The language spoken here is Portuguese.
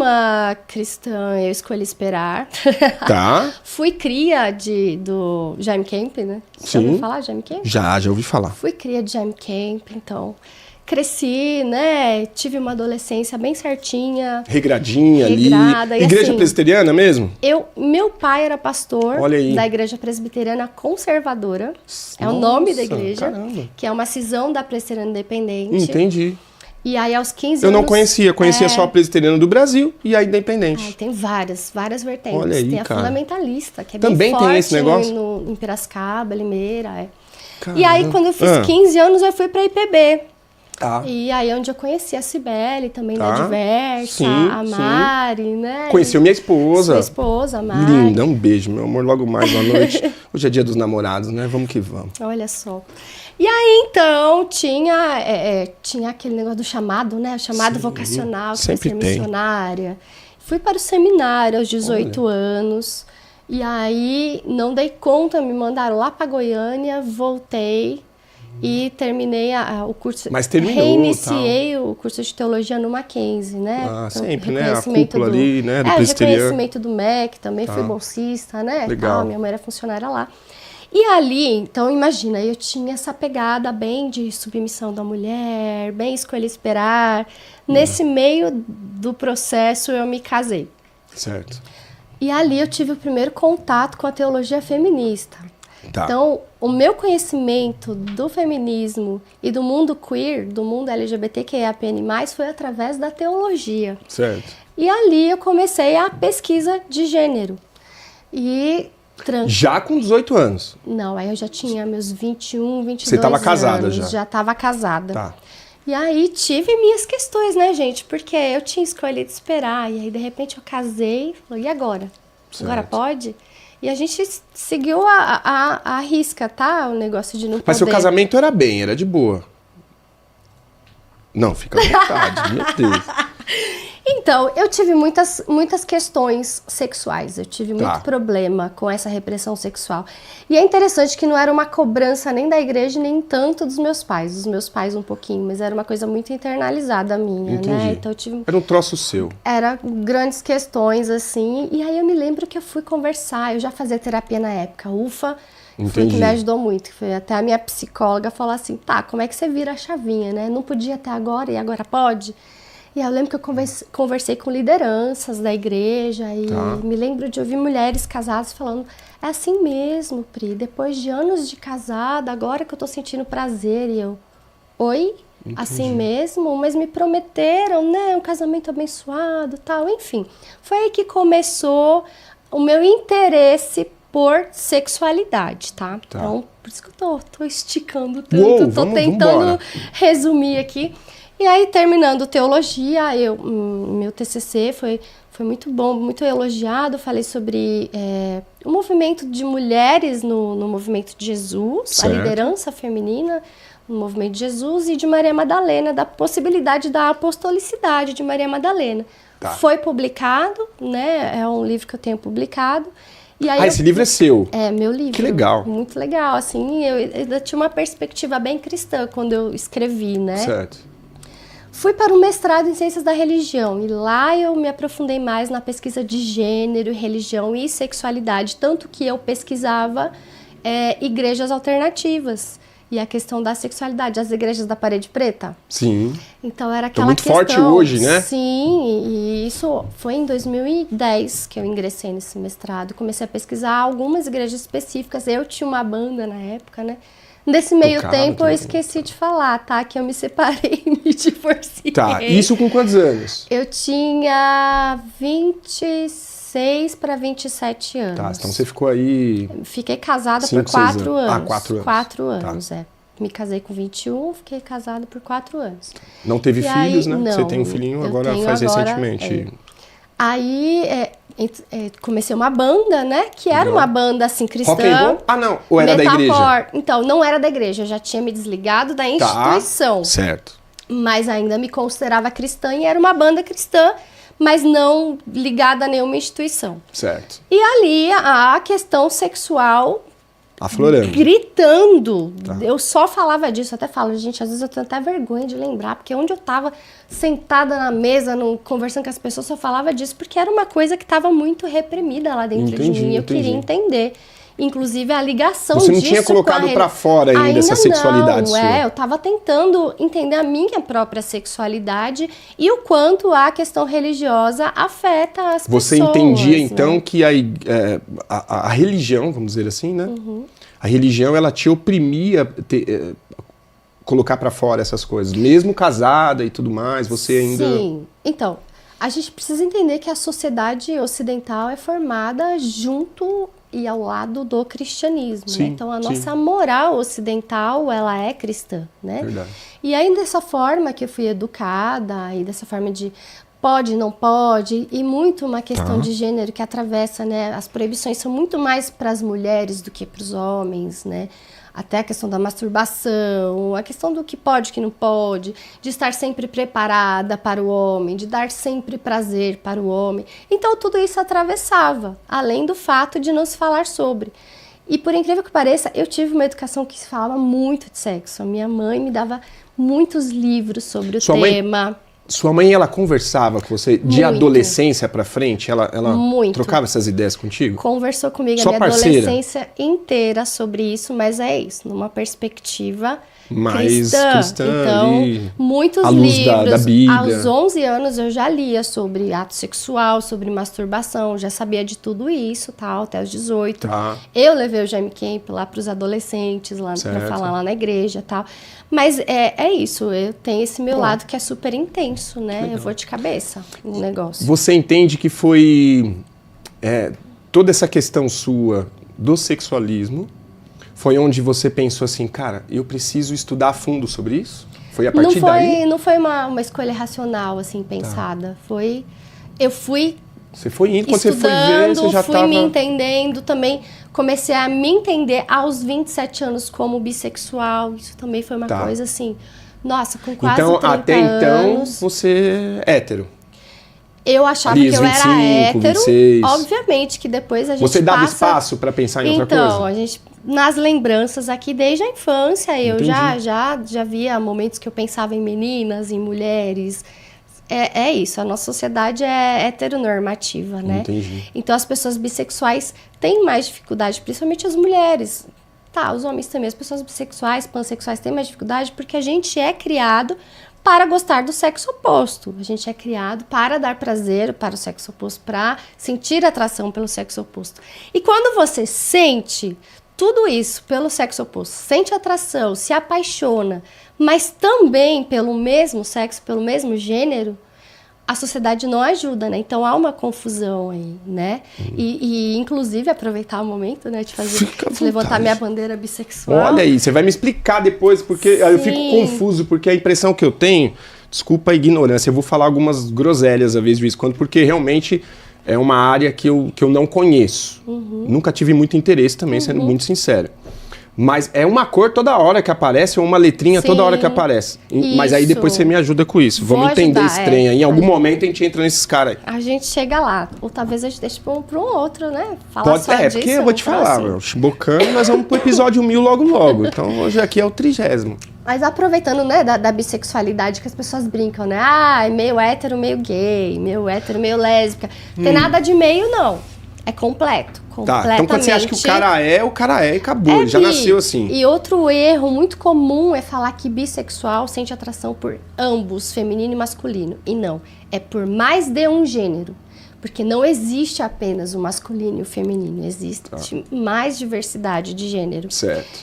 uma cristã, eu escolhi esperar. Tá. Fui cria do Jaime Camp, né? Você ouviu falar de Jaime Camp? Já ouvi falar. Fui cria de Jaime Camp, então cresci, né? Tive uma adolescência bem certinha. Regradinha regrada, ali. e Igreja assim, presbiteriana mesmo? Meu pai era pastor Olha aí. da Igreja Presbiteriana Conservadora. É o Nossa, nome da igreja. caramba. Que é uma cisão da Presbiteriana Independente. Entendi. E aí, aos 15 Eu anos... não conhecia só a presbiteriana do Brasil e a independente. Tem várias vertentes. Olha aí, tem a cara. fundamentalista, que é Também bem tem forte esse negócio? em Piracicaba, Limeira. Caramba. E aí, quando eu fiz 15 anos, eu fui pra IPB. Tá. E aí, onde eu conheci a Cibele, também Tá. da Diversa, Sim, a Mari, né? Conheceu minha esposa. Sua esposa, a Mari. Linda, um beijo, meu amor. Logo mais à noite. Hoje é dia dos namorados, né? Vamos que vamos. Olha só. E aí, então, tinha aquele negócio do chamado, né? O chamado vocacional, que sempre ser tem. missionária. Fui para o seminário aos 18 anos. E aí, não dei conta, me mandaram lá para Goiânia, voltei e terminei o curso. Mas terminou, reiniciei o curso de teologia no Mackenzie, né? Ah, Então, sempre, né? A reconhecimento cúpula ali, né? Do presbiteriano. reconhecimento do MEC, também fui bolsista, né? Legal. Minha mãe era funcionária lá. E ali, então, imagina, eu tinha essa pegada bem de submissão da mulher, bem escolher esperar. Nesse meio do processo, eu me casei. Certo. E ali eu tive o primeiro contato com a teologia feminista. Tá. Então, o meu conhecimento do feminismo e do mundo queer, do mundo LGBTQIAPN+, foi através da teologia. Certo. E ali eu comecei a pesquisa de gênero. E... Já com 18 anos? Não, aí eu já tinha meus 21, 22 Você estava casada anos. já? Já estava casada. Tá. E aí tive minhas questões, né, gente? Porque eu tinha escolhido esperar. E aí, de repente, eu casei. Falei, e agora? Certo. Agora pode? E a gente seguiu a risca, tá? O negócio de não poder. Mas seu casamento era bem, era de boa. Não, fica à vontade, meu Deus. Então, eu tive muitas questões sexuais. Eu tive muito problema com essa repressão sexual. E é interessante que não era uma cobrança nem da igreja, nem tanto dos meus pais. Dos meus pais um pouquinho, mas era uma coisa muito internalizada minha, Entendi. né? Então, eu tive... Era um troço seu. Era grandes questões, assim. E aí eu me lembro que eu fui conversar. Eu já fazia terapia na época. Ufa, foi o que me ajudou muito. Foi até a minha psicóloga falar assim, tá, como é que você vira a chavinha, né? Não podia até agora e agora pode? E eu lembro que eu conversei com lideranças da igreja e me lembro de ouvir mulheres casadas falando, é assim mesmo, Pri, depois de anos de casada, agora que eu tô sentindo prazer. E eu, oi? Entendi. Assim mesmo? Mas me prometeram, né, um casamento abençoado, tal, enfim. Foi aí que começou o meu interesse por sexualidade, tá? Então, por isso que eu tô esticando tanto, tô tentando resumir aqui. E aí, terminando teologia, meu TCC foi muito bom, muito elogiado. Falei sobre o movimento de mulheres no movimento de Jesus, certo. A liderança feminina no movimento de Jesus e de Maria Madalena, da possibilidade da apostolicidade de Maria Madalena. Tá. Foi publicado, né? É um livro que eu tenho publicado. E aí esse livro é seu? É, meu livro. Que legal. Muito legal, assim, eu tinha uma perspectiva bem cristã quando eu escrevi, né? Certo. Fui para o mestrado em Ciências da Religião e lá eu me aprofundei mais na pesquisa de gênero, religião e sexualidade, tanto que eu pesquisava igrejas alternativas e a questão da sexualidade, as igrejas da Parede Preta. Sim. Então era aquela muito questão... forte hoje, né? Sim, e isso foi em 2010 que eu ingressei nesse mestrado. Comecei a pesquisar algumas igrejas específicas. Eu tinha uma banda na época, né? Nesse meio tempo, eu esqueci de falar, tá? Que eu me separei e me divorciei. Tá, isso com quantos anos? Eu tinha 26 para 27 anos. Tá, então você ficou aí... Fiquei casada por 4 anos. Ah, 4 anos. 4 anos, tá. Me casei com 21, fiquei casada por 4 anos. Não teve filhos, né? Não, você tem um filhinho agora, recentemente. Aí... comecei uma banda, né? Que era uma banda, assim, cristã. Rock and roll? Ah, não. Ou era da igreja? Então, não era da igreja. Eu já tinha me desligado da instituição. Certo. Mas ainda me considerava cristã e era uma banda cristã, mas não ligada a nenhuma instituição. Certo. E ali, a questão sexual Aflorando. Gritando. Tá. Eu só falava disso, até falo, gente, às vezes eu tenho até vergonha de lembrar, porque onde eu tava sentada na mesa, conversando com as pessoas, só falava disso, porque era uma coisa que estava muito reprimida lá dentro de mim, eu queria entender. Inclusive a ligação disso. Você não tinha colocado pra fora ainda essa sexualidade sua? Eu tava tentando entender a minha própria sexualidade e o quanto a questão religiosa afeta as pessoas. Você entendia então que a religião, vamos dizer assim, né? A religião, ela te oprimia colocar pra fora essas coisas, mesmo casada e tudo mais, você ainda... Sim, então, a gente precisa entender que a sociedade ocidental é formada junto e ao lado do cristianismo, sim, né? Então a nossa moral ocidental, ela é cristã, né? Verdade. E aí dessa forma que eu fui educada, e dessa forma de pode, não pode, e muito uma questão de gênero que atravessa, né? As proibições são muito mais para as mulheres do que para os homens, né? Até a questão da masturbação, a questão do que pode, que não pode, de estar sempre preparada para o homem, de dar sempre prazer para o homem. Então tudo isso atravessava, além do fato de não se falar sobre. E por incrível que pareça, eu tive uma educação que se falava muito de sexo. A minha mãe me dava muitos livros sobre o tema. Sua mãe, ela conversava com você de adolescência pra frente? Ela trocava essas ideias contigo? Conversou comigo a minha adolescência inteira sobre isso, mas é isso, numa perspectiva mais cristã. Então, ali, muitos à luz livros. da Bíblia. Aos 11 anos eu já lia sobre ato sexual, sobre masturbação, já sabia de tudo isso, tal, até os 18. Tá. Eu levei o Jaime Camp lá para os adolescentes, lá para falar lá na igreja, tal. Mas é isso, eu tenho esse meu lado que é super intenso, né? Legal. Eu vou de cabeça no negócio. Você entende que foi toda essa questão sua do sexualismo foi onde você pensou assim, cara, eu preciso estudar a fundo sobre isso? Foi a partir daí? Não foi uma escolha racional, assim, pensada. Foi... Eu fui... Você foi indo, quando você foi ver, você já fui me entendendo também. Comecei a me entender aos 27 anos como bissexual. Isso também foi uma coisa assim... Nossa, com quase 30 anos... Até então, você é hétero? Eu achava que eu era hétero. 26. Obviamente que depois a gente Você dava espaço para pensar em outra coisa? Então, a gente... Nas lembranças aqui, desde a infância, eu já via momentos que eu pensava em meninas, em mulheres. É isso, a nossa sociedade é heteronormativa, né? Entendi. Então, as pessoas bissexuais têm mais dificuldade, principalmente as mulheres. Tá, os homens também, as pessoas bissexuais, pansexuais têm mais dificuldade porque a gente é criado para gostar do sexo oposto. A gente é criado para dar prazer para o sexo oposto, para sentir atração pelo sexo oposto. E quando você sente tudo isso pelo sexo oposto, sente atração, se apaixona, mas também pelo mesmo sexo, pelo mesmo gênero, a sociedade não ajuda, né? Então há uma confusão aí, né? E inclusive, aproveitar o momento, né? De levantar minha bandeira bissexual. Olha aí, você vai me explicar depois, porque eu fico confuso, porque a impressão que eu tenho, desculpa a ignorância, eu vou falar algumas groselhas às vezes de vez em quando, porque realmente é uma área que eu não conheço. Nunca tive muito interesse também, sendo muito sincero. Mas é uma cor toda hora que aparece, ou uma letrinha toda hora que aparece. Mas aí depois você me ajuda com isso. Vamos entender esse trem aí. Em algum momento a gente entra nesses caras aí. A gente chega lá. Ou talvez a gente deixe para um outro, né? Falar só disso, porque eu vou te falar, meu. Chibocando, nós vamos pro episódio 1000 logo. Então hoje aqui é o 30º. Mas aproveitando, né, da bissexualidade que as pessoas brincam, né? Ah, é meio hétero, meio gay, meio hétero, meio lésbica. Não tem nada de meio, não. É completo. Tá, então quando você acha que o cara é e acabou. Ele já nasceu assim. E outro erro muito comum é falar que bissexual sente atração por ambos, feminino e masculino. E não, é por mais de um gênero. Porque não existe apenas o masculino e o feminino. Existe mais diversidade de gênero. Certo.